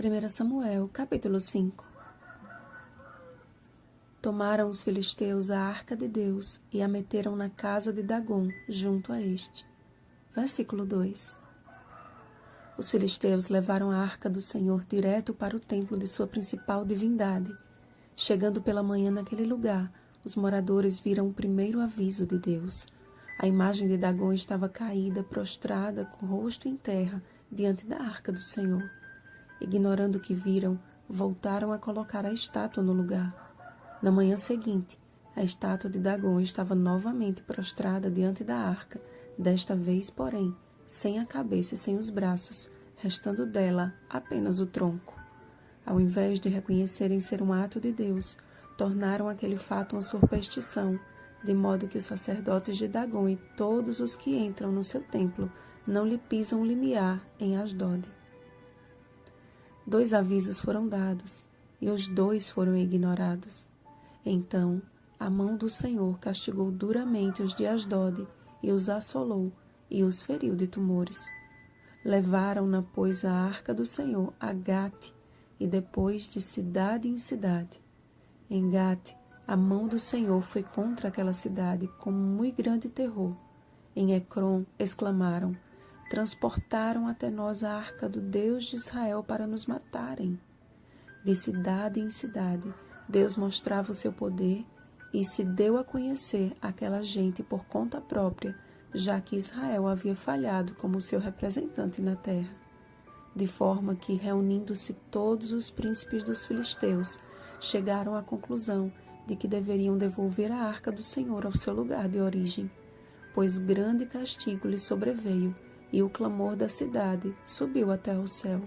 1 Samuel, capítulo 5. Tomaram os filisteus a arca de Deus e a meteram na casa de Dagom, junto a este. Versículo 2. Os filisteus levaram a arca do Senhor direto para o templo de sua principal divindade. Chegando pela manhã naquele lugar, os moradores viram o primeiro aviso de Deus. A imagem de Dagom estava caída, prostrada, com o rosto em terra, diante da arca do Senhor. Ignorando o que viram, voltaram a colocar a estátua no lugar. Na manhã seguinte, a estátua de Dagom estava novamente prostrada diante da arca, desta vez, porém, sem a cabeça e sem os braços, restando dela apenas o tronco. Ao invés de reconhecerem ser um ato de Deus, tornaram aquele fato uma superstição, de modo que os sacerdotes de Dagom e todos os que entram no seu templo não lhe pisam o limiar em Asdod. 2 avisos foram dados, e os 2 foram ignorados. Então, a mão do Senhor castigou duramente os de Asdod, e os assolou, e os feriu de tumores. Levaram-na, pois, a arca do Senhor a Gate, e depois de cidade em cidade. Em Gate, a mão do Senhor foi contra aquela cidade com muito grande terror. Em Ecrom, exclamaram: transportaram até nós a arca do Deus de Israel para nos matarem. De cidade em cidade, Deus mostrava o seu poder e se deu a conhecer àquela gente por conta própria, já que Israel havia falhado como seu representante na terra. De forma que, reunindo-se todos os príncipes dos filisteus, chegaram à conclusão de que deveriam devolver a arca do Senhor ao seu lugar de origem, pois grande castigo lhe sobreveio, e o clamor da cidade subiu até ao céu.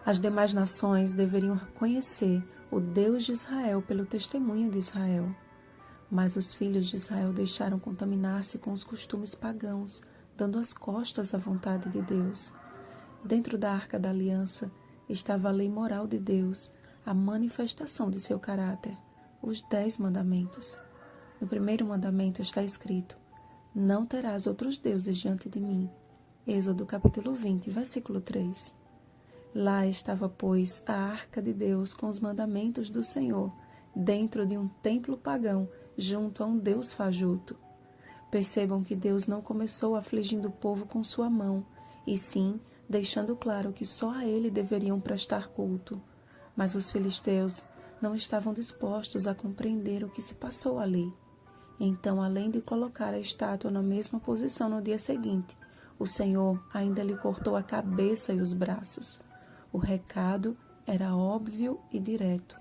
As demais nações deveriam reconhecer o Deus de Israel pelo testemunho de Israel. Mas os filhos de Israel deixaram contaminar-se com os costumes pagãos, dando as costas à vontade de Deus. Dentro da Arca da Aliança estava a lei moral de Deus, a manifestação de seu caráter, os 10 mandamentos. No primeiro mandamento está escrito: não terás outros deuses diante de mim. Êxodo capítulo 20, versículo 3. Lá estava, pois, a arca de Deus com os mandamentos do Senhor, dentro de um templo pagão, junto a um Deus fajuto. Percebam que Deus não começou afligindo o povo com sua mão, e sim deixando claro que só a ele deveriam prestar culto. Mas os filisteus não estavam dispostos a compreender o que se passou ali. Então, além de colocar a estátua na mesma posição no dia seguinte, o Senhor ainda lhe cortou a cabeça e os braços. O recado era óbvio e direto.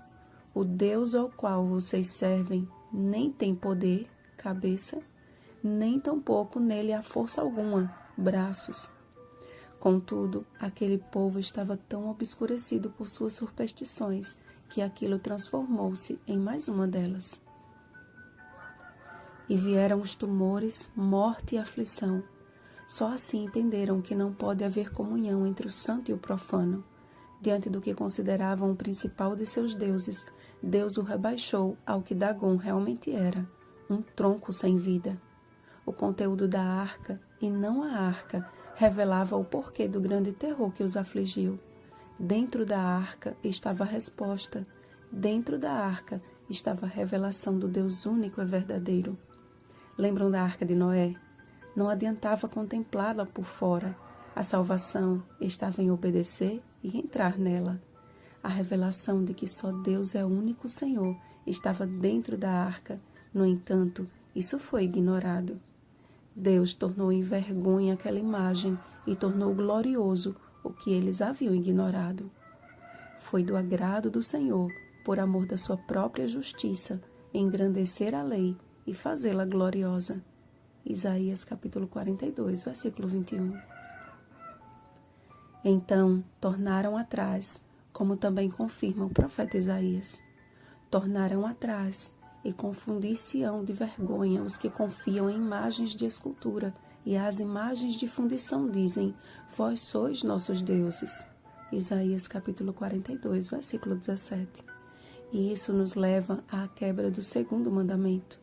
O Deus ao qual vocês servem nem tem poder, cabeça, nem tampouco nele há força alguma, braços. Contudo, aquele povo estava tão obscurecido por suas superstições que aquilo transformou-se em mais uma delas. E vieram os tumores, morte e aflição. Só assim entenderam que não pode haver comunhão entre o santo e o profano. Diante do que consideravam o principal de seus deuses, Deus o rebaixou ao que Dagom realmente era, um tronco sem vida. O conteúdo da arca, e não a arca, revelava o porquê do grande terror que os afligiu. Dentro da arca estava a resposta. Dentro da arca estava a revelação do Deus único e verdadeiro. Lembram da arca de Noé? Não adiantava contemplá-la por fora. A salvação estava em obedecer e entrar nela. A revelação de que só Deus é o único Senhor estava dentro da arca. No entanto, isso foi ignorado. Deus tornou em vergonha aquela imagem e tornou glorioso o que eles haviam ignorado. Foi do agrado do Senhor, por amor da sua própria justiça, engrandecer a lei e fazê-la gloriosa. Isaías capítulo 42, versículo 21. Então tornaram atrás, como também confirma o profeta Isaías. Tornaram atrás e confundir-se-ão de vergonha os que confiam em imagens de escultura, e as imagens de fundição dizem: vós sois nossos deuses. Isaías capítulo 42, versículo 17. E isso nos leva à quebra do segundo mandamento: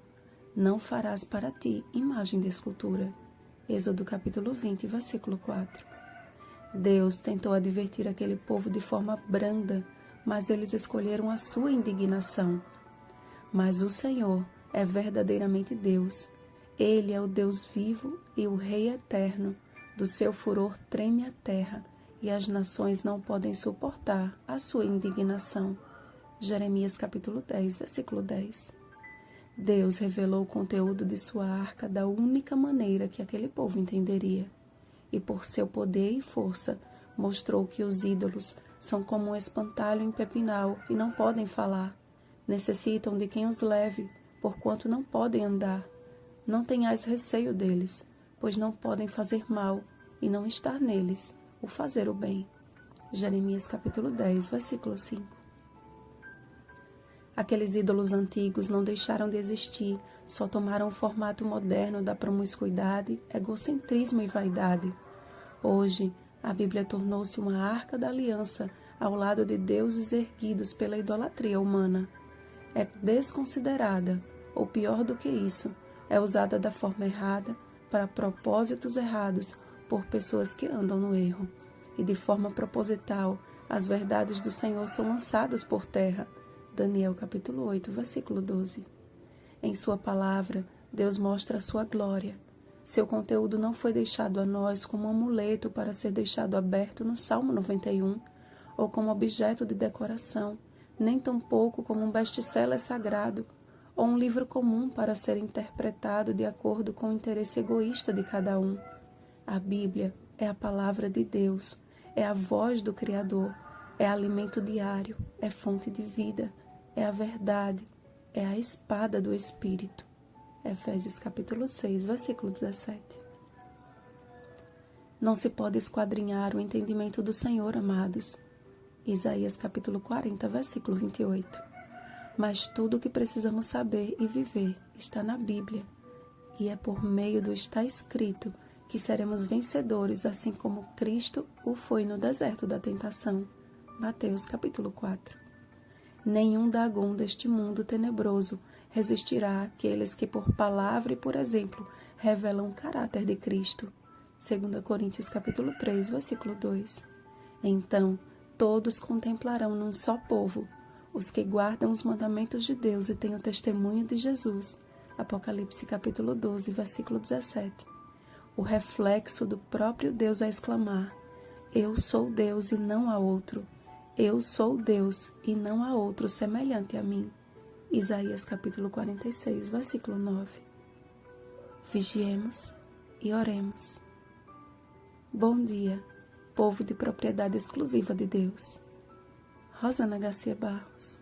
não farás para ti imagem de escultura. Êxodo capítulo 20, versículo 4. Deus tentou advertir aquele povo de forma branda, mas eles escolheram a sua indignação. Mas o Senhor é verdadeiramente Deus. Ele é o Deus vivo e o Rei eterno. Do seu furor treme a terra, e as nações não podem suportar a sua indignação. Jeremias capítulo 10, versículo 10. Deus revelou o conteúdo de sua arca da única maneira que aquele povo entenderia. E por seu poder e força, mostrou que os ídolos são como um espantalho em pepinal e não podem falar. Necessitam de quem os leve, porquanto não podem andar. Não tenhais receio deles, pois não podem fazer mal, e não está neles o fazer o bem. Jeremias capítulo 10, versículo 5. Aqueles ídolos antigos não deixaram de existir, só tomaram o formato moderno da promiscuidade, egocentrismo e vaidade. Hoje, a Bíblia tornou-se uma arca da aliança ao lado de deuses erguidos pela idolatria humana. É desconsiderada, ou pior do que isso, é usada da forma errada, para propósitos errados, por pessoas que andam no erro. E de forma proposital, as verdades do Senhor são lançadas por terra. Daniel capítulo 8, versículo 12. Em sua palavra, Deus mostra a sua glória. Seu conteúdo não foi deixado a nós como um amuleto para ser deixado aberto no Salmo 91, ou como objeto de decoração, nem tampouco como um best-seller sagrado, ou um livro comum para ser interpretado de acordo com o interesse egoísta de cada um. A Bíblia é a palavra de Deus, é a voz do Criador, é alimento diário, é fonte de vida, é a verdade, é a espada do Espírito. Efésios capítulo 6, versículo 17. Não se pode esquadrinhar o entendimento do Senhor, amados. Isaías capítulo 40, versículo 28. Mas tudo o que precisamos saber e viver está na Bíblia, e é por meio do está escrito que seremos vencedores, assim como Cristo o foi no deserto da tentação. Mateus capítulo 4. Nenhum Dagom deste mundo tenebroso resistirá àqueles que por palavra e por exemplo revelam o caráter de Cristo. 2 Coríntios capítulo 3, versículo 2. Então, todos contemplarão num só povo os que guardam os mandamentos de Deus e têm o testemunho de Jesus. Apocalipse capítulo 12, versículo 17. O reflexo do próprio Deus a exclamar: Eu sou Deus e não há outro. Eu sou Deus e não há outro semelhante a mim. Isaías capítulo 46, versículo 9. Vigiemos e oremos. Bom dia, povo de propriedade exclusiva de Deus. Rosana Garcia Barros.